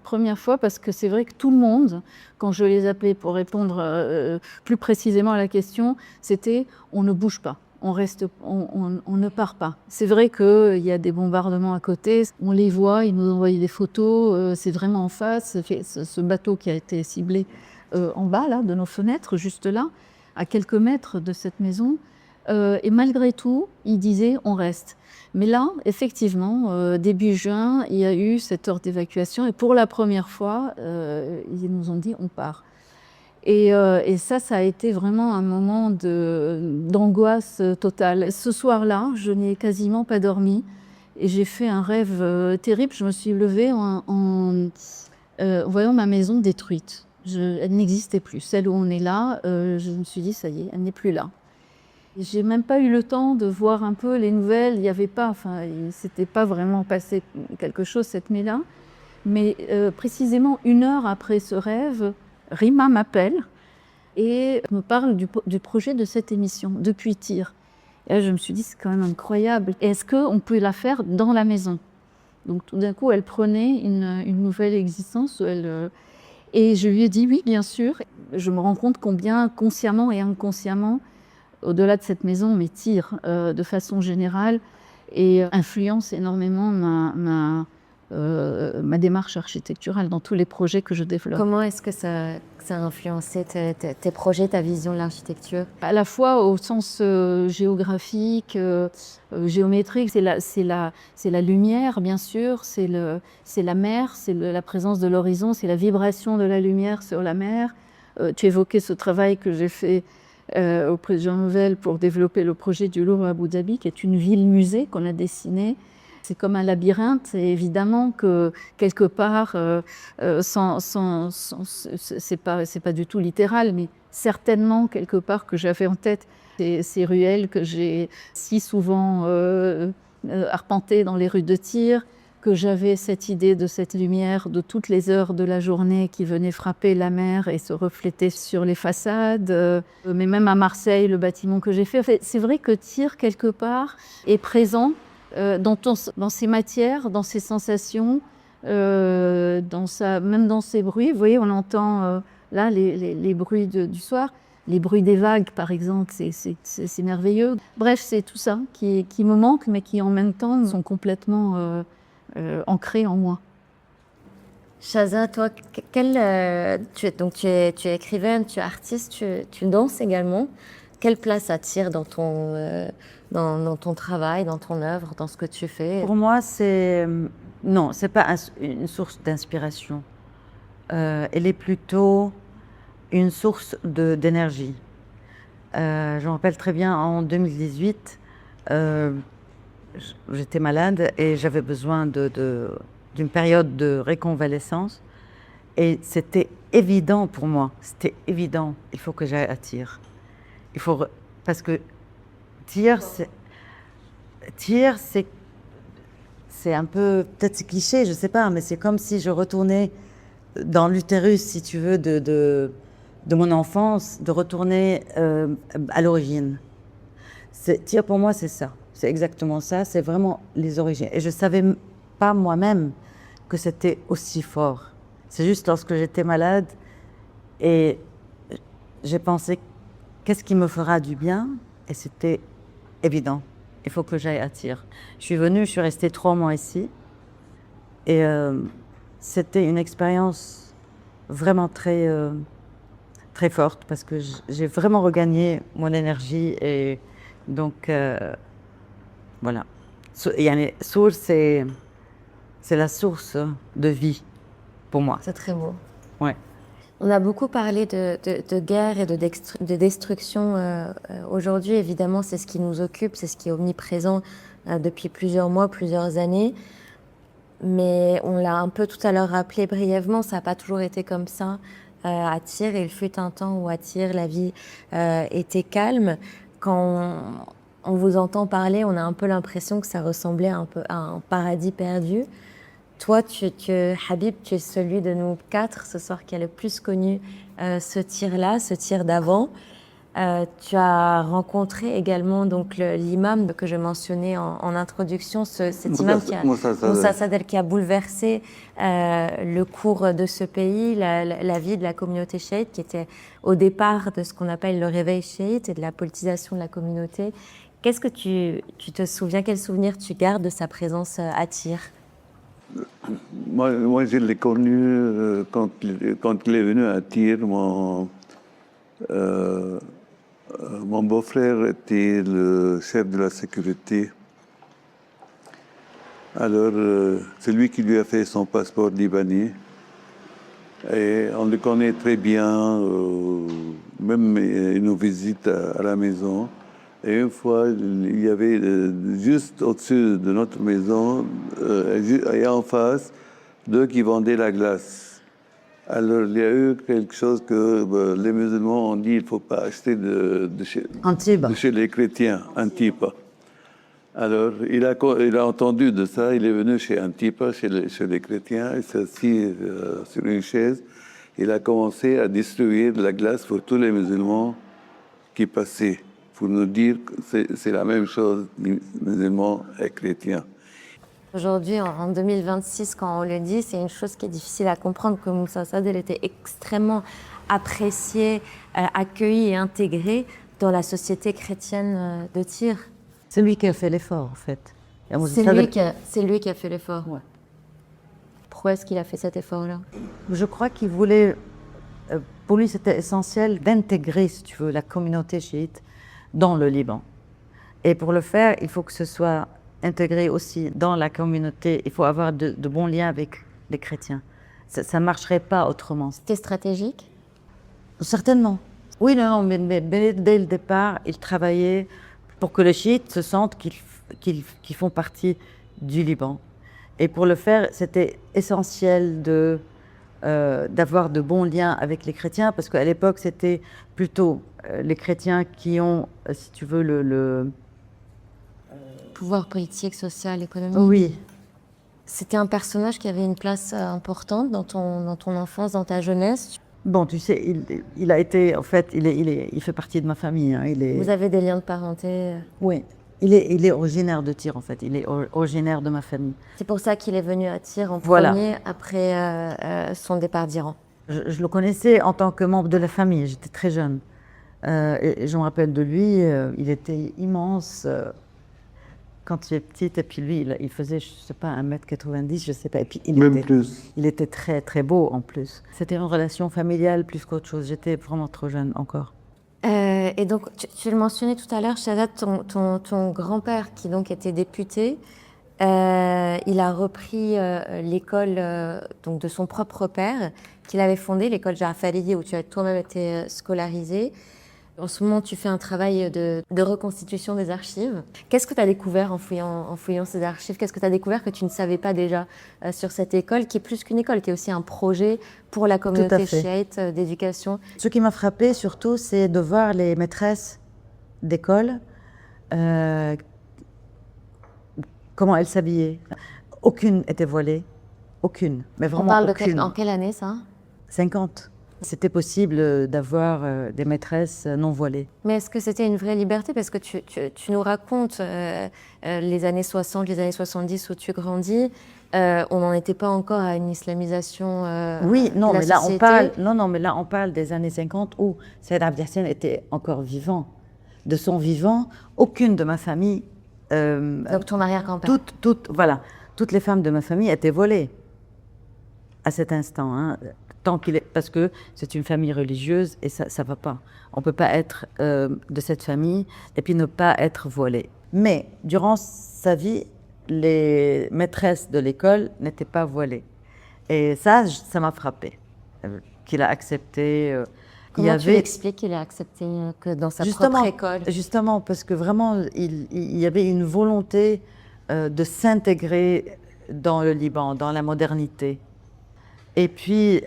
parce que c'est vrai que tout le monde, quand je les appelais pour répondre plus précisément à la question, c'était « on ne bouge pas ». On ne part pas. C'est vrai qu'il y a des bombardements à côté, on les voit, ils nous envoient des photos, c'est vraiment en face. Ce bateau qui a été ciblé en bas là, de nos fenêtres, juste là, à quelques mètres de cette maison. Et malgré tout, ils disaient on reste. Mais là, effectivement, début juin, il y a eu cette ordre d'évacuation et pour la première fois, ils nous ont dit on part. Et ça a été vraiment un moment d'angoisse totale. Ce soir-là, je n'ai quasiment pas dormi et j'ai fait un rêve terrible. Je me suis levée en voyant ma maison détruite. Elle n'existait plus. Celle où on est là, je me suis dit, ça y est, elle n'est plus là. J'ai même pas eu le temps de voir un peu les nouvelles. Il ne s'était pas vraiment passé quelque chose cette nuit-là. Mais précisément 1 heure après ce rêve, Rima m'appelle et me parle du projet de cette émission, depuis Tyr. Et là, je me suis dit, c'est quand même incroyable. Est-ce qu'on peut la faire dans la maison? Donc tout d'un coup, elle prenait une nouvelle existence. Et je lui ai dit, oui, bien sûr. Je me rends compte combien, consciemment et inconsciemment, au-delà de cette maison, mais Tyr, de façon générale, et influence énormément ma démarche architecturale dans tous les projets que je développe. Comment est-ce que ça a influencé tes projets, ta vision de l'architecture? À la fois au sens géographique, géométrique, c'est la lumière, bien sûr, c'est la mer, c'est la présence de l'horizon, c'est la vibration de la lumière sur la mer. Tu évoquais ce travail que j'ai fait auprès de Jean Nouvel pour développer le projet du Louvre à Abu Dhabi, qui est une ville-musée qu'on a dessinée. C'est comme un labyrinthe, et évidemment que quelque part, c'est pas du tout littéral, mais certainement quelque part que j'avais en tête ces ruelles que j'ai si souvent arpentées dans les rues de Tyr, que j'avais cette idée de cette lumière de toutes les heures de la journée qui venait frapper la mer et se refléter sur les façades. Mais même à Marseille, le bâtiment que j'ai fait. En fait, c'est vrai que Tyr, quelque part, est présent dans ses matières, dans ses sensations, même dans ses bruits. Vous voyez, on entend là les bruits du soir, les bruits des vagues, par exemple, c'est merveilleux. Bref, c'est tout ça qui me manque, mais qui en même temps sont complètement ancrés en moi. Shaza, toi, tu es écrivaine, tu es artiste, tu danses également. Quelle place attire dans ton travail, dans ton œuvre, dans ce que tu fais? Pour moi, non, c'est pas une source d'inspiration. Elle est plutôt une source d'énergie. Je me rappelle très bien, en 2018, j'étais malade et j'avais besoin d'une période de réconvalescence. Et c'était évident pour moi, c'était évident, il faut que j'aille à Tyr. Parce que Tyr, c'est un peu, peut-être c'est cliché, je sais pas, mais c'est comme si je retournais dans l'utérus, si tu veux, de mon enfance, de retourner à l'origine. Tyr, pour moi, c'est ça. C'est exactement ça, c'est vraiment les origines. Et je savais pas moi-même que c'était aussi fort. C'est juste lorsque j'étais malade et j'ai pensé qu'est-ce qui me fera du bien, et c'était évident. Il faut que j'aille à Tyr. Je suis venue, je suis restée 3 mois ici et c'était une expérience vraiment très forte parce que j'ai vraiment regagné mon énergie et donc voilà. Sour, c'est la source de vie pour moi. C'est très beau. Ouais. On a beaucoup parlé de guerre et de destruction aujourd'hui. Évidemment, c'est ce qui nous occupe, c'est ce qui est omniprésent depuis plusieurs mois, plusieurs années. Mais on l'a un peu tout à l'heure rappelé brièvement, ça n'a pas toujours été comme ça à Tyr. Il fut un temps où à Tyr, la vie était calme. Quand on vous entend parler, on a un peu l'impression que ça ressemblait un peu à un paradis perdu. Toi, Habib, tu es celui de nous 4 ce soir qui a le plus connu ce Tyr-là, ce Tyr d'avant. Tu as rencontré également donc l'imam que je mentionnais en introduction, cet imam Moussa Sadel, qui a bouleversé le cours de ce pays, la vie de la communauté chiite, qui était au départ de ce qu'on appelle le réveil chiite et de la politisation de la communauté. Qu'est-ce que tu te souviens, quel souvenir tu gardes de sa présence à Tyr? Moi, je l'ai connu quand il est venu à Tyr. Mon beau-frère était le chef de la sécurité. Alors, c'est lui qui lui a fait son passeport libanais. Et on le connaît très bien, même il nous visite à la maison. Et une fois, il y avait juste au-dessus de notre maison, et en face, 2 qui vendaient la glace. Alors, il y a eu quelque chose que les musulmans ont dit, il ne faut pas acheter de chez les chrétiens, Antipa. Alors, il a entendu de ça, il est venu chez Antipa, chez les chrétiens, il s'est assis sur une chaise. Il a commencé à distribuer de la glace pour tous les musulmans qui passaient, pour nous dire que c'est la même chose, musulmans et chrétiens. Aujourd'hui, en 2026, quand on le dit, c'est une chose qui est difficile à comprendre, que Moussa Sadel était extrêmement apprécié, accueilli et intégré dans la société chrétienne de Tyr. C'est lui qui a fait l'effort, en fait. C'est lui qui a fait l'effort. Ouais. Pourquoi est-ce qu'il a fait cet effort-là? Je crois qu'il voulait, pour lui c'était essentiel d'intégrer, si tu veux, la communauté chiite dans le Liban. Et pour le faire, il faut que ce soit intégré aussi dans la communauté. Il faut avoir de bons liens avec les chrétiens. Ça ne marcherait pas autrement. C'était stratégique? Certainement. Oui, non, mais dès le départ, il travaillait pour que les chiites se sentent qu'ils font partie du Liban. Et pour le faire, c'était essentiel d'avoir de bons liens avec les chrétiens, parce qu'à l'époque, c'était plutôt les chrétiens qui ont, si tu veux, le pouvoir politique, social, économique. Oui. C'était un personnage qui avait une place importante dans ton enfance, dans ta jeunesse. Bon, tu sais, il a été, en fait, il fait partie de ma famille. Hein, Vous avez des liens de parenté? Oui. Il est originaire de Tyr, en fait. Il est originaire de ma famille. C'est pour ça qu'il est venu à Tyr en premier, après son départ d'Iran. Je le connaissais en tant que membre de la famille. J'étais très jeune. Et je me rappelle de lui, il était immense quand j'étais petite. Et puis lui, il faisait, je ne sais pas, 1m90, je ne sais pas. Et puis il était très, très beau en plus. C'était une relation familiale plus qu'autre chose. J'étais vraiment trop jeune encore. Et donc, tu le mentionnais tout à l'heure, Shahzad, ton grand-père, qui donc était député, il a repris l'école donc de son propre père, qu'il avait fondée, l'école Ja'fariya, où tu as toi-même été scolarisé. En ce moment, tu fais un travail de reconstitution des archives. Qu'est-ce que tu as découvert en fouillant ces archives? Qu'est-ce que tu as découvert que tu ne savais pas déjà sur cette école, qui est plus qu'une école, qui est aussi un projet pour la communauté chiite d'éducation? Ce qui m'a frappée surtout, c'est de voir les maîtresses d'école, comment elles s'habillaient. Aucune était voilée, aucune, mais vraiment aucune. On parle en quelle année, ça? 50. C'était possible d'avoir des maîtresses non voilées. Mais est-ce que c'était une vraie liberté? Parce que tu nous racontes les années 60, les années 70 où tu grandis, on n'en était pas encore à une islamisation Oui, non, de la mais là, on société. parle, non, mais là, on parle des années 50 où Saïd Abdel Hussein était encore vivant. De son vivant, aucune de ma famille... Donc ton arrière-grand-père. Toutes les femmes de ma famille étaient volées à cet instant. Hein, parce que c'est une famille religieuse et ça ne va pas. On ne peut pas être de cette famille et puis ne pas être volé. Mais durant sa vie, les maîtresses de l'école n'étaient pas voilées. Et ça m'a frappée, qu'il a accepté. Comment tu l'expliques qu'il a accepté que dans sa propre école? Justement, parce que vraiment, il y avait une volonté de s'intégrer dans le Liban, dans la modernité. Et puis,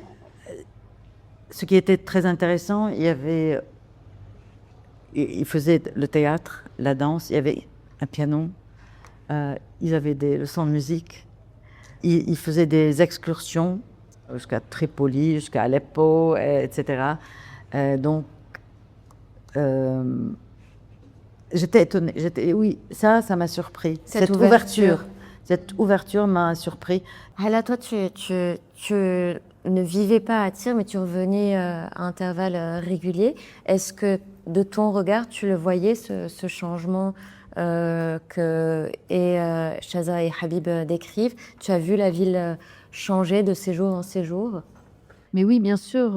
ce qui était très intéressant, il faisait le théâtre, la danse, il y avait un piano, ils avaient des leçons de musique, il faisait des excursions jusqu'à Tripoli, jusqu'à Aleppo, etc. Donc, j'étais étonnée. Oui, ça m'a surpris. Cette ouverture m'a surpris. Hala, toi, tu ne vivais pas à Tyr, mais tu revenais à intervalles réguliers. Est-ce que, de ton regard, tu le voyais, ce changement que Shaza et Habib décrivent? Tu as vu la ville changer de séjour en séjour? Mais oui, bien sûr,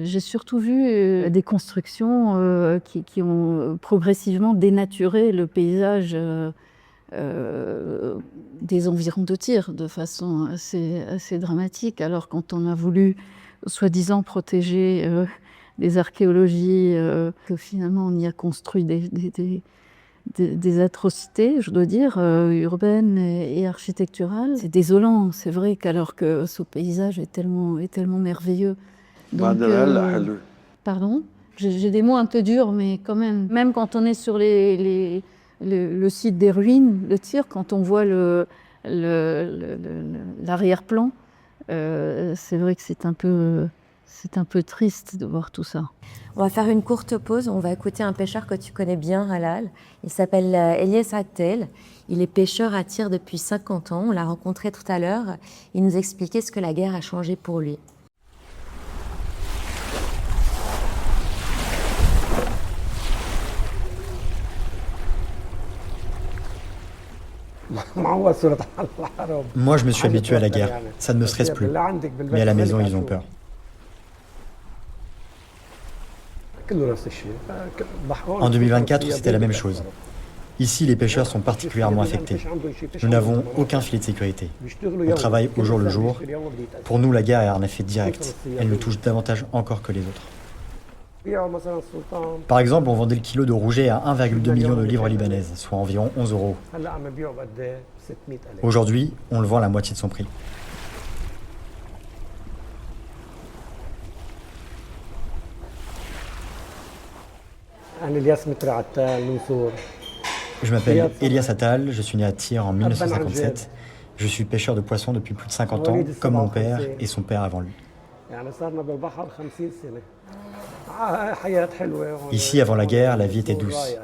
j'ai surtout vu des constructions qui ont progressivement dénaturé le paysage des environs de Tyr de façon assez dramatique. Alors quand on a voulu, soi-disant, protéger des archéologies, que finalement on y a construit des atrocités, je dois dire, urbaines et architecturales. C'est désolant, c'est vrai qu'alors que ce paysage est tellement merveilleux. Donc, pardon, j'ai des mots un peu durs, mais quand même quand on est sur le site des ruines de Tyr, quand on voit l'arrière-plan, c'est vrai que c'est un peu triste de voir tout ça. On va faire une courte pause. On va écouter un pêcheur que tu connais bien, Halal. Il s'appelle Elias Attel. Il est pêcheur à Tyr depuis 50 ans. On l'a rencontré tout à l'heure. Il nous expliquait ce que la guerre a changé pour lui. Moi, je me suis habitué à la guerre. Ça ne me stresse plus. Mais à la maison, ils ont peur. En 2024, c'était la même chose. Ici, les pêcheurs sont particulièrement affectés. Nous n'avons aucun filet de sécurité. On travaille au jour le jour. Pour nous, la guerre a un effet direct. Elle nous touche davantage encore que les autres. Par exemple, on vendait le kilo de rouget à 1,2 million de livres libanaises, soit environ 11 €. Aujourd'hui, on le vend à la moitié de son prix. Je m'appelle Elias Attal, je suis né à Tyr en 1957. Je suis pêcheur de poissons depuis plus de 50 ans, comme mon père et son père avant lui. Ici, avant la guerre, la vie était douce.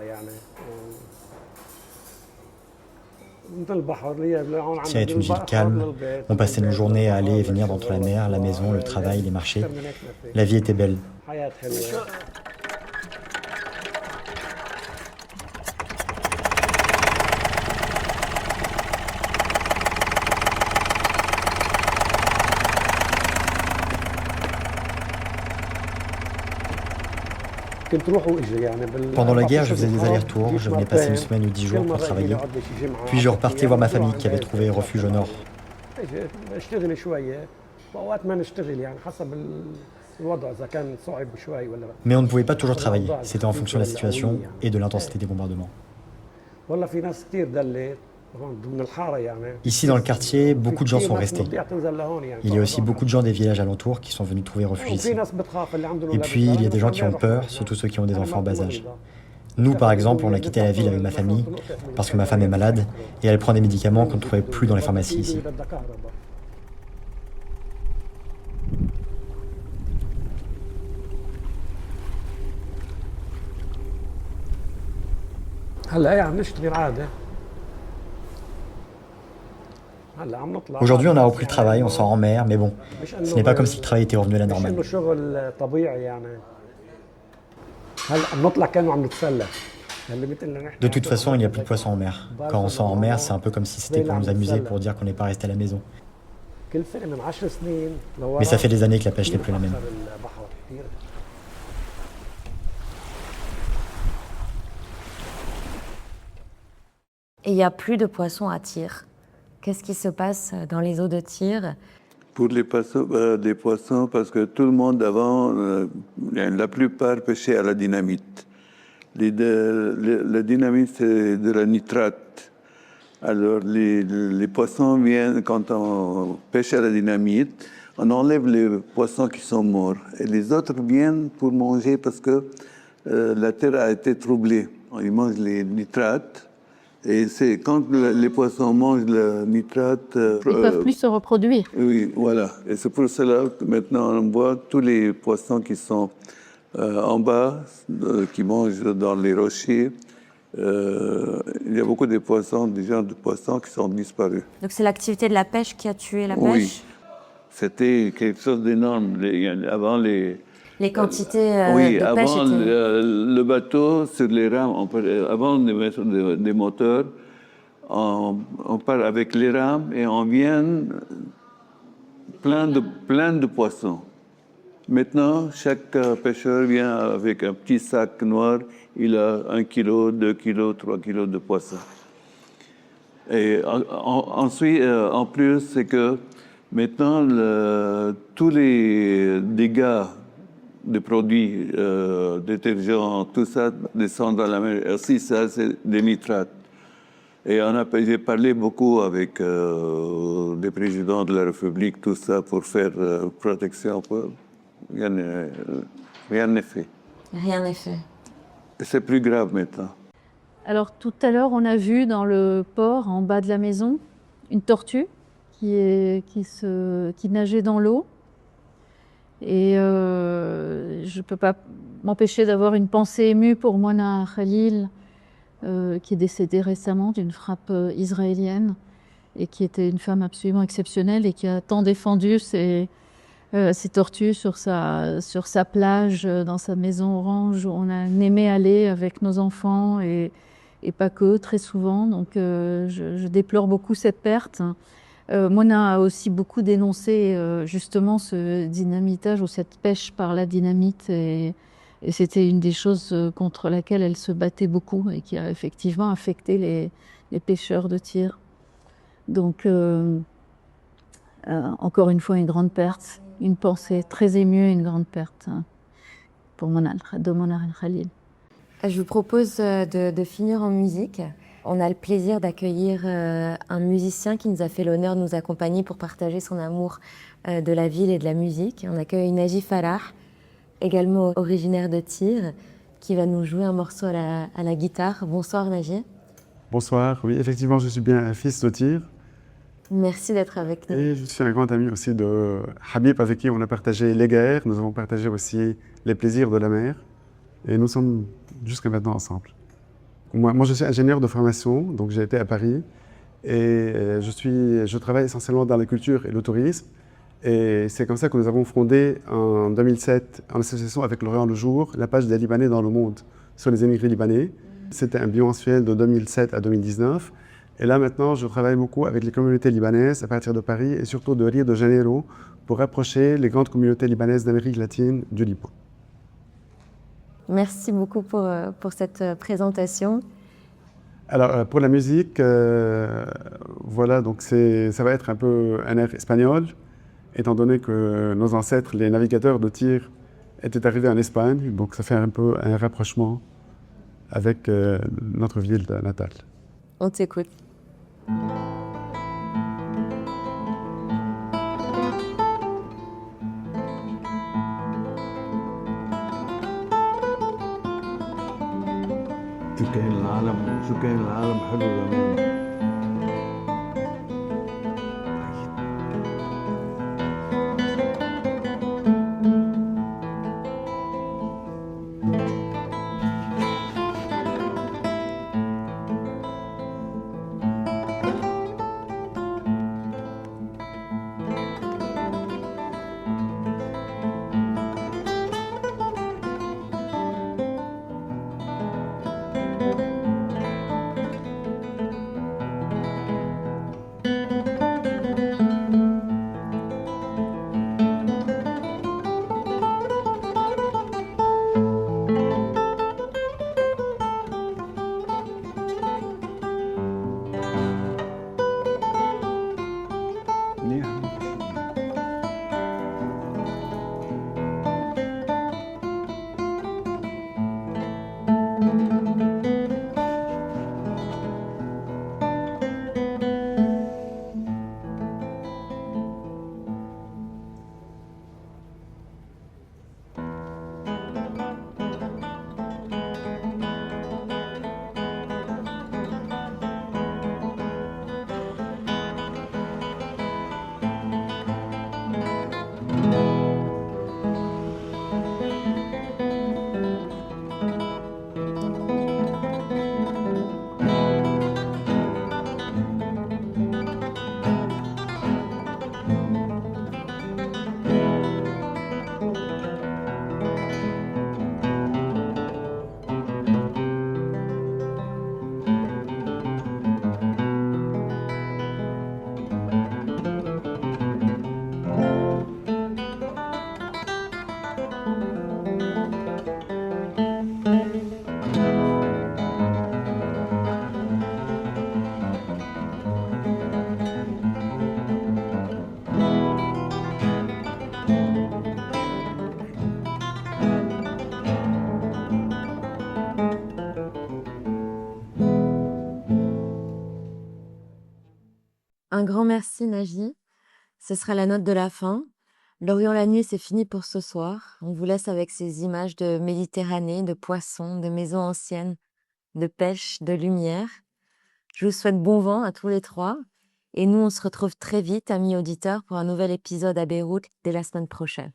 Tyr est une ville calme. On passait nos journées à aller et venir entre la mer, la maison, le travail, les marchés. La vie était belle. Pendant la guerre, je faisais des allers-retours, je venais passer une semaine ou 10 jours pour travailler, puis je repartais voir ma famille qui avait trouvé refuge au nord. Mais on ne pouvait pas toujours travailler, c'était en fonction de la situation et de l'intensité des bombardements. Ici dans le quartier, beaucoup de gens sont restés. Il y a aussi beaucoup de gens des villages alentours qui sont venus trouver refuge ici. Et puis il y a des gens qui ont peur, surtout ceux qui ont des enfants en bas âge. Nous par exemple, on a quitté la ville avec ma famille parce que ma femme est malade et elle prend des médicaments qu'on ne trouvait plus dans les pharmacies ici. Aujourd'hui, on a repris le travail, on sort en mer, mais bon, ce n'est pas comme si le travail était revenu à la normale. De toute façon, il n'y a plus de poissons en mer. Quand on sort en mer, c'est un peu comme si c'était pour nous amuser, pour dire qu'on n'est pas resté à la maison. Mais ça fait des années que la pêche n'est plus la même. Et il n'y a plus de poissons à Tyr. Qu'est-ce qui se passe dans les eaux de Tyr? Pour les poissons, des poissons, parce que tout le monde avant, la plupart pêchaient à la dynamite. La dynamite, c'est de la nitrate. Alors, les poissons viennent, quand on pêche à la dynamite, on enlève les poissons qui sont morts. Et les autres viennent pour manger parce que la terre a été troublée. Ils mangent les nitrates. Et c'est quand les poissons mangent le nitrate... Ils ne peuvent plus se reproduire. Oui, voilà. Et c'est pour cela que maintenant on voit tous les poissons qui sont en bas, qui mangent dans les rochers. Il y a beaucoup de poissons, des genres de poissons qui sont disparus. Donc c'est l'activité de la pêche qui a tué la pêche? Oui, c'était quelque chose d'énorme. Avant les quantités oui, de pêche avant étaient... le bateau, sur les rames, avant de mettre des moteurs, on part avec les rames et on vient plein de poissons. Maintenant, chaque pêcheur vient avec un petit sac noir, il a 1 kilo, 2 kilos, 3 kilos de poissons. Et ensuite, en plus, c'est que maintenant, tous les dégâts de produits, détergents, tout ça descend dans la mer. Aussi, ça, c'est des nitrates. Et j'ai parlé beaucoup avec des présidents de la République, tout ça, pour faire protection. Rien n'est fait. Rien n'est fait. C'est plus grave maintenant. Alors tout à l'heure, on a vu dans le port, en bas de la maison, une tortue qui nageait dans l'eau. Et je ne peux pas m'empêcher d'avoir une pensée émue pour Mona Khalil, qui est décédée récemment d'une frappe israélienne et qui était une femme absolument exceptionnelle et qui a tant défendu ces tortues sur sa plage, dans sa maison orange, où on a aimé aller avec nos enfants et pas que, très souvent. Donc je déplore beaucoup cette perte. Mona a aussi beaucoup dénoncé justement ce dynamitage ou cette pêche par la dynamite et c'était une des choses contre laquelle elle se battait beaucoup et qui a effectivement affecté les pêcheurs de Tyr. Donc encore une fois une grande perte, une pensée très émue, une grande perte pour Mona Khalil. Je vous propose de finir en musique. On a le plaisir d'accueillir un musicien qui nous a fait l'honneur de nous accompagner pour partager son amour de la ville et de la musique. On accueille Naji Farah, également originaire de Tyr, qui va nous jouer un morceau à la guitare. Bonsoir Naji. Bonsoir, oui, effectivement, je suis bien un fils de Tyr. Merci d'être avec nous. Et je suis un grand ami aussi de Habib, avec qui on a partagé les guerres. Nous avons partagé aussi les plaisirs de la mer. Et nous sommes jusqu'à maintenant ensemble. Moi, je suis ingénieur de formation, donc j'ai été à Paris. Et je travaille essentiellement dans la culture et le tourisme. Et c'est comme ça que nous avons fondé en 2007, en association avec L'Orient le Jour, la page des Libanais dans le monde sur les émigrés libanais. C'était un bimensuel de 2007 à 2019. Et là, maintenant, je travaille beaucoup avec les communautés libanaises à partir de Paris et surtout de Rio de Janeiro pour rapprocher les grandes communautés libanaises d'Amérique latine du Liban. Merci beaucoup pour cette présentation. Alors, pour la musique, voilà, donc ça va être un peu un air espagnol, étant donné que nos ancêtres, les navigateurs de Tyr, étaient arrivés en Espagne, donc ça fait un peu un rapprochement avec notre ville natale. On t'écoute. شو كان العالم حلو زمان. Un grand merci, Naji. Ce sera la note de la fin. L'Orient la nuit, c'est fini pour ce soir. On vous laisse avec ces images de Méditerranée, de poissons, de maisons anciennes, de pêche, de lumière. Je vous souhaite bon vent à tous les trois. Et nous, on se retrouve très vite, amis auditeurs, pour un nouvel épisode à Beyrouth dès la semaine prochaine.